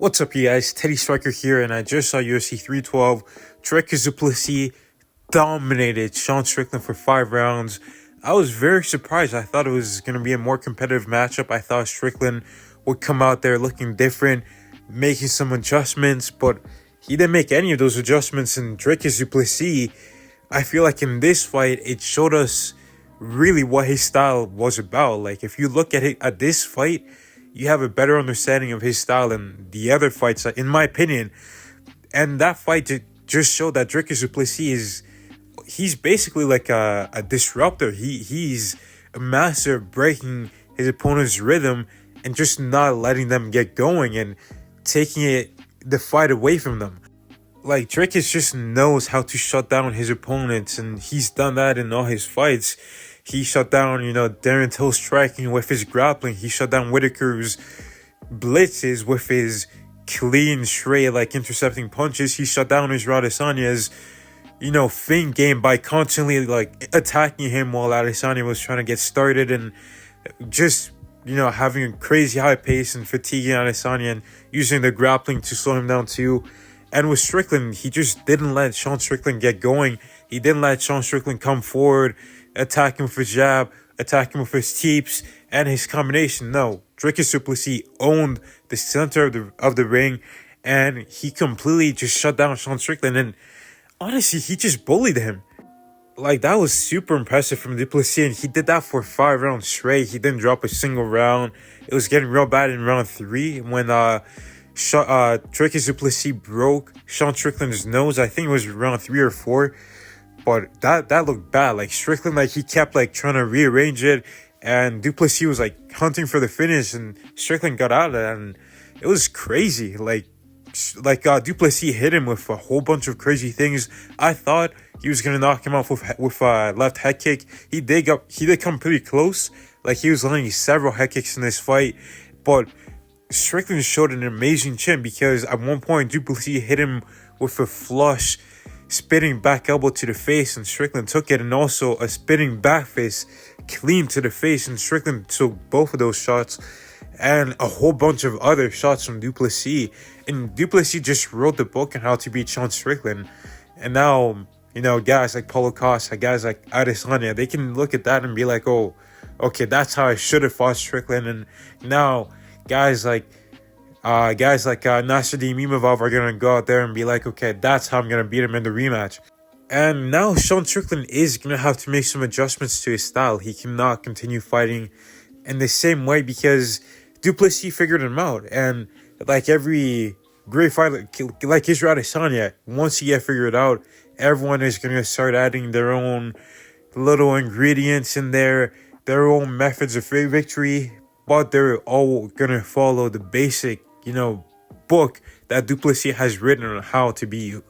What's up, you guys? Teddy Striker here, and I just saw UFC 312. Dricus Du Plessis dominated Sean Strickland for 5 rounds. I was very surprised. I thought it was going to be a more competitive matchup. I thought Strickland would come out there looking different, making some adjustments, but he didn't make any of those adjustments. And Dricus Du Plessis, I feel like in this fight, it showed us really what his style was about. Like, if you look at it at this fight, you have a better understanding of his style than the other fights, in my opinion. And that fight just showed that Dricus Du Plessis he's basically like a disruptor. He's a master of breaking his opponent's rhythm and just not letting them get going and taking the fight away from them. Like, Dricus just knows how to shut down his opponents, and he's done that in all his fights. He shut down, Darren Till's striking with his grappling. He shut down Whitaker's blitzes with his clean, straight, intercepting punches. He shut down his Adesanya's, feint game by constantly, attacking him while Adesanya was trying to get started and just, having a crazy high pace and fatiguing Adesanya and using the grappling to slow him down too. And with Strickland, he just didn't let Sean Strickland get going. He didn't let Sean Strickland come forward, attack him with his jab, attack him with his teeps, and his combination. No, Dricus Du Plessis owned the center of the ring, and he completely just shut down Sean Strickland. And honestly, he just bullied him. That was super impressive from Du Plessis, and he did that for 5 rounds straight. He didn't drop a single round. It was getting real bad in round 3 when Dricus Du Plessis broke Sean Strickland's nose. I think it was round 3 or 4. But that looked bad. Strickland, he kept trying to rearrange it, and Du Plessis was hunting for the finish, and Strickland got out of it, and it was crazy. Du Plessis hit him with a whole bunch of crazy things. I thought he was gonna knock him off with a left head kick. He did come pretty close. He was landing several head kicks in this fight, but Strickland showed an amazing chin, because at one point Du Plessis hit him with a flush spinning back elbow to the face, and Strickland took it, and also a spinning back fist clean to the face, and Strickland took both of those shots, and a whole bunch of other shots from Du Plessis. And Du Plessis just wrote the book on how to beat Sean Strickland. And now, guys like Paulo Costa, guys like Adesanya, they can look at that and be like, oh, okay, that's how I should have fought Strickland. And now guys like Nasruddin Imavov are going to go out there and be like, okay, that's how I'm going to beat him in the rematch. And now Sean Strickland is going to have to make some adjustments to his style. He cannot continue fighting in the same way, because Du Plessis figured him out. And every great fighter, like Israel Adesanya, once you get figured out, everyone is going to start adding their own little ingredients in there, their own methods of victory, but they're all going to follow the basic book that Du Plessis has written on how to beat you.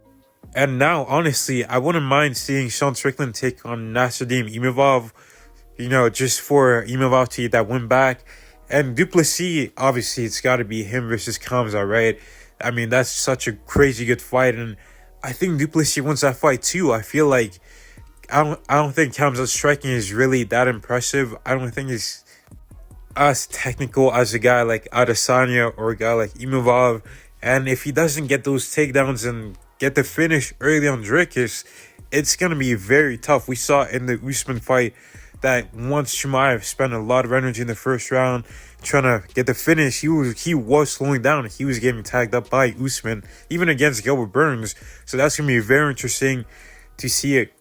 And now, honestly, I wouldn't mind seeing Sean Strickland take on Nasruddin Imavov, just for Imavov to get that win back. And Du Plessis, obviously, it's got to be him versus Khamzat, right? I mean, that's such a crazy good fight, and I think Du Plessis wins that fight too. I feel like I don't think Khamzat's striking is really that impressive. I don't think it's as technical as a guy like Adesanya or a guy like Imavov. And if he doesn't get those takedowns and get the finish early on Dricus, it's going to be very tough. We saw in the Usman fight that once Chimaev spent a lot of energy in the first round trying to get the finish, he was slowing down. He was getting tagged up by Usman, even against Gilbert Burns. So that's going to be very interesting to see it,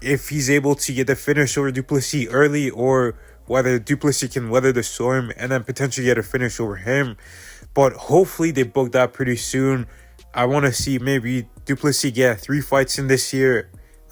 if he's able to get the finish over Du Plessis early, or whether Du Plessis can weather the storm and then potentially get a finish over him. But hopefully they book that pretty soon. I want to see maybe Du Plessis get 3 fights in this year.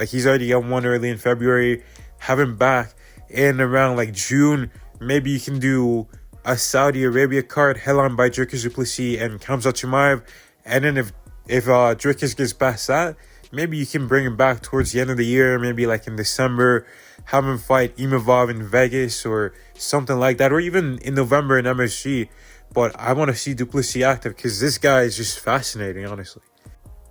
He's already got 1 early in February. Have him back in around June. Maybe you can do a Saudi Arabia card headlined by Dricus Du Plessis and Khamzat Chimaev. And then if Dricus gets past that, maybe you can bring him back towards the end of the year, maybe in December, have him fight Imavov in Vegas or something like that, or even in November in MSG. But I want to see Du Plessis active, because this guy is just fascinating, honestly.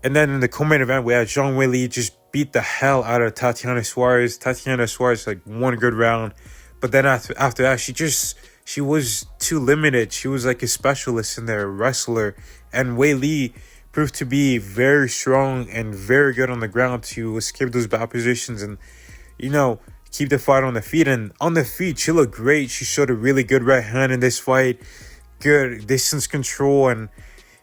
And then in the co-main event, we had Zhang Weili just beat the hell out of Tatiana Suarez. Tatiana Suarez, one good round. But then after that, she was too limited. She was a specialist in there, a wrestler. And Weili proved to be very strong and very good on the ground to escape those bad positions and, keep the fight on the feet. And on the feet, she looked great. She showed a really good right hand in this fight, good distance control, and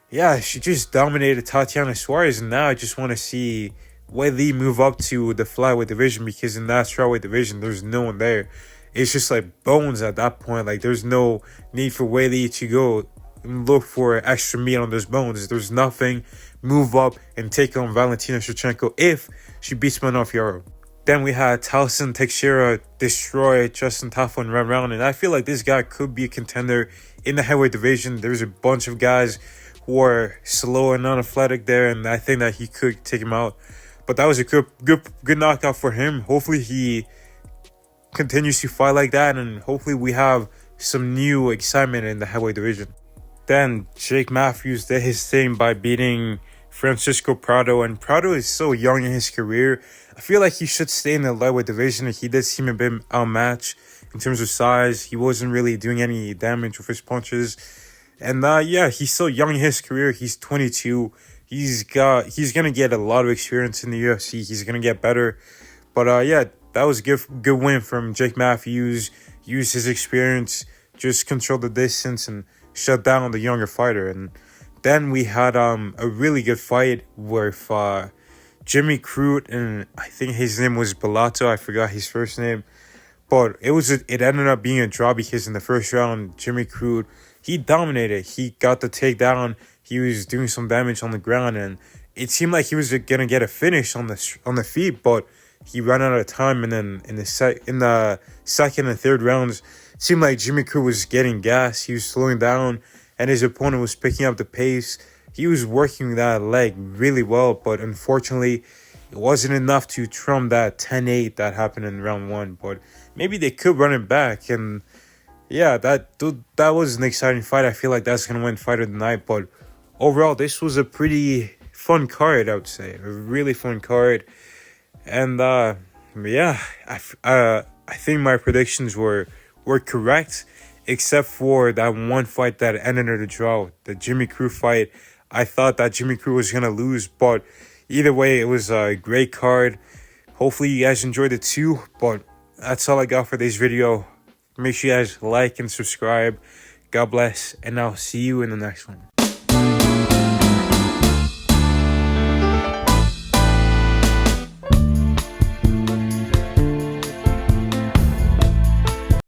yeah, she just dominated Tatiana Suarez. And now I just want to see Weili move up to the flyweight division, because in that strawweight division, there's no one there. It's just like bones at that point. Like, there's no need for Weili to go and look for extra meat on those bones. There's nothing. Move up and take on Valentina Shevchenko if she beats Manon Fiorot. Then we had Talson Teixeira destroy Justin Tafa in round round, and I feel like this guy could be a contender in the heavyweight division. There's a bunch of guys who are slow and unathletic there, and I think that he could take him out. But that was a good knockout for him. Hopefully he continues to fight like that, and hopefully we have some new excitement in the heavyweight division. Then Jake Matthews did his thing by beating Francisco Prado, and Prado is so young in his career. I feel like he should stay in the lightweight division. He did seem a bit outmatched in terms of size. He wasn't really doing any damage with his punches. And yeah, he's so young in his career. He's 22. He's gonna get a lot of experience in the UFC. He's gonna get better. But yeah, that was a good win from Jake Matthews. Used his experience, just control the distance and shut down the younger fighter. And then we had a really good fight with Jimmy Crute, and I think his name was Bellato. I forgot his first name. But it ended up being a draw, because in the first round, Jimmy Crute, he dominated. He got the takedown. He was doing some damage on the ground, and it seemed like he was gonna get a finish on the feet, but he ran out of time. And then in the second and third rounds, it seemed like Jimmy Crute was getting gas. He was slowing down, and his opponent was picking up the pace. He was working that leg really well, but unfortunately, it wasn't enough to trump that 10-8 that happened in round one. But maybe they could run it back. And yeah, that was an exciting fight. I feel like that's going to win fight of the night. But overall, this was a pretty fun card, I would say. A really fun card. And yeah, I think my predictions were correct, except for that one fight that ended in a draw, the Jimmy Crute fight. I thought that Jimmy Crute was going to lose, but either way, it was a great card. Hopefully you guys enjoyed it too, but that's all I got for this video. Make sure you guys like and subscribe. God bless, and I'll see you in the next one.